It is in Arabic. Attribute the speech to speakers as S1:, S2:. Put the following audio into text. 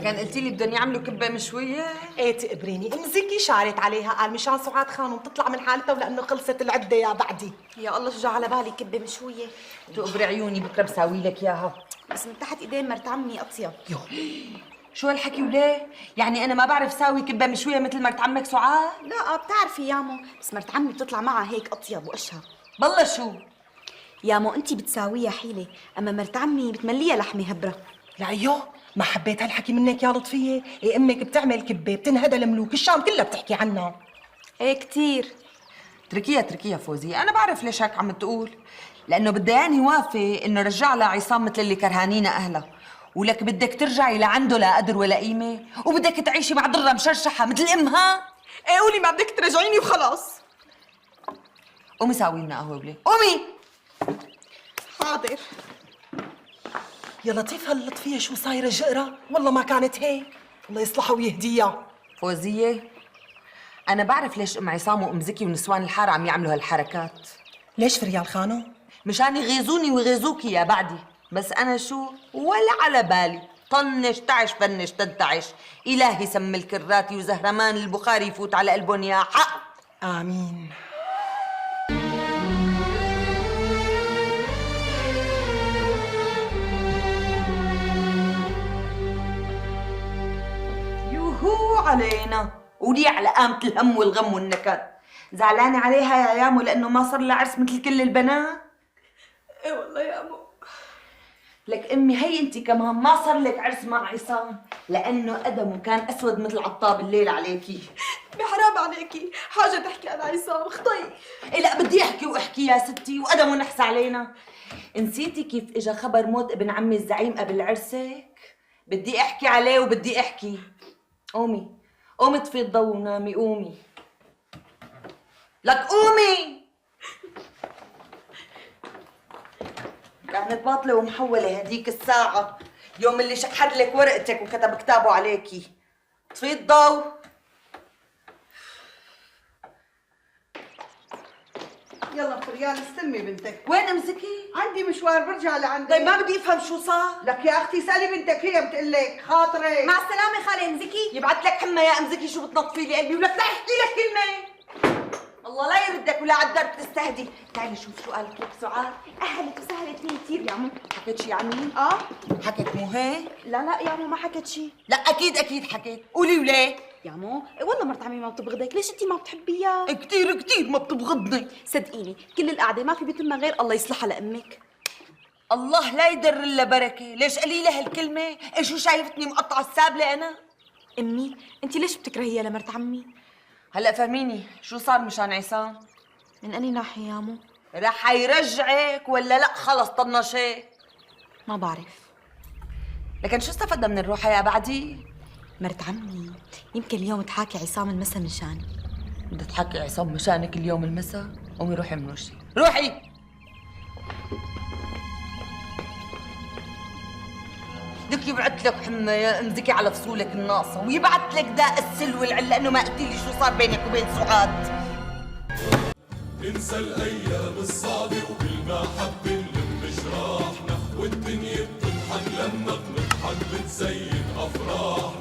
S1: لكن قلتي لي بدهم يعملوا كبه مشويه.
S2: ايه تقبريني، ام زكي شارت عليها، قال مشان سعاد خانم تطلع من حالتها ولانه خلصت العده يا بعدي.
S3: يا الله شو جا على بالي كبه مشويه.
S1: تقبري عيوني بكره بساوي لك اياها.
S3: بس من تحت ايدين مرت عمي اطيب.
S2: يو
S1: شو هالحكي وليه؟ يعني انا ما بعرف ساوي كبه مشويه مثل مرت عمك سعاد؟
S3: لا بتعرفي يامو، بس مرت عمي بتطلع معها هيك اطيب واشهى.
S1: بالله شو؟
S3: يامو انتي بتساويها حيله، اما مرت عمي بتمليها لحمه هبره.
S2: لا ما حبيت هالحكي منك يا لطفيه. إيه امك بتعمل كبه بتنهدى الملوك، الشام كلها بتحكي عنها.
S3: ايه كثير.
S1: تركيها فوزية، أنا بعرف ليش هيك عم تقول، لأنه بدها يعني يوافق إنه رجع لها عصام مثل اللي كرهانين أهلها، ولك بدك ترجعي لعنده لا قدر ولا قيمة، وبدك تعيشي مع ضرة مشرشحة مثل أمها.
S3: ايه قولي ما بدك ترجعيني وخلاص.
S1: قومي ساوي لنا قهوة وليه، قومي.
S3: حاضر.
S2: يا لطيف هاللطفيه شو صايره جقره؟ والله ما كانت هيك، الله يصلحها ويهديها.
S1: فوزية، أنا بعرف ليش أم عصام وأم زكي ونسوان الحارة عم يعملوا هالحركات.
S2: ليش فريال خانو؟
S1: مشان يغيظوني ويغيظوكي يا بعدي، بس أنا شو ولا على بالي. طنش تعش فنش تنتعش، إلهي سم الكراتي وزهرمان البخاري يفوت على قلبهم يا حق.
S2: آمين.
S1: يوهو علينا، ولي على قامة الهم والغم والنكد. زعلانة عليها يا يامو لأنه ما صار لها عرس مثل كل البنات؟
S3: ايه والله يا امو.
S1: لك أمي هي أنت كمان ما صار لك عرس مع عصام لأنه قدمه كان أسود مثل عطاب الليل عليكي.
S3: بحرام عليكي، حاجه تحكي عن عصام خطي.
S1: إيه لا بدي أحكي وأحكي يا ستي، وقدمه نحس علينا. نسيتي كيف إجا خبر موت ابن عمي الزعيم قبل عرسك؟ بدي أحكي عليه وبدي أحكي. قومي قومي اطفي الضو ونامي، قومي لك قومي. كانت باطلة ومحولة هديك الساعة، يوم اللي شحر لك ورقتك وكتب كتابه عليكي. اطفي الضو.
S4: يلا فريال استلمي بنتك.
S1: وين ام زكي؟
S4: عندي مشوار برجع لعندك.
S1: طيب ما بدي افهم شو صار.
S4: لك يا اختي سالي بنتك، هي بتقول لك خاطرك.
S3: مع السلامه خالي ام زكي.
S1: يبعت لك حمى يا ام زكي، شو بتنطفي لي قلبي ولك لا احكي لك كلمه. الله لا يردك ولا على الدرب تستهدي. تعالي شوف شو قالت لك سعاد.
S3: اهلك وسهلت فيني كثير يا عمو.
S1: حكيت شي عني؟
S3: اه
S1: حكت مو هيك؟
S3: لا يا عمو ما حكت شيء.
S1: لا اكيد حكيت، قولي وليه؟
S3: يا عمو إيه والله مرت عمي ما بتبغضك، ليش انت ما بتحبيها؟
S1: كثير ما بتبغضني.
S3: صدقيني كل القعده ما في بيتمها غير الله يصلحها لامك.
S1: الله لا يدر الا بركه، ليش قليله هالكلمه؟ ايه شو شايفتني مقطعه السابله انا؟
S3: امي انت ليش بتكرهيها لمرت عمي؟
S1: هلا فهميني شو صار مشان عصام؟
S3: من اني ناحيه يا عمو؟
S1: رح يرجعك ولا لا خلص طنشك؟
S3: ما بعرف.
S1: لكن شو استفدنا من الروحه يا بعدي؟
S3: مرت عمي يمكن اليوم تحاكي عصام المسا مشاني.
S1: بدها تحكي عصام مشانك اليوم المساء؟ قومي روحي من وشي، روحي. بدك يبعت لك حمى يا ام زكي على فصولك الناقصه، ويبعت لك داء السل والعل لانه ما قلتي لي شو صار بينك وبين سعاد.
S5: ننسى الايام الصعبه وبالمحبه نلم جراحنا، والدنيا بتضحك لما بنضحك بتزين افراحنا.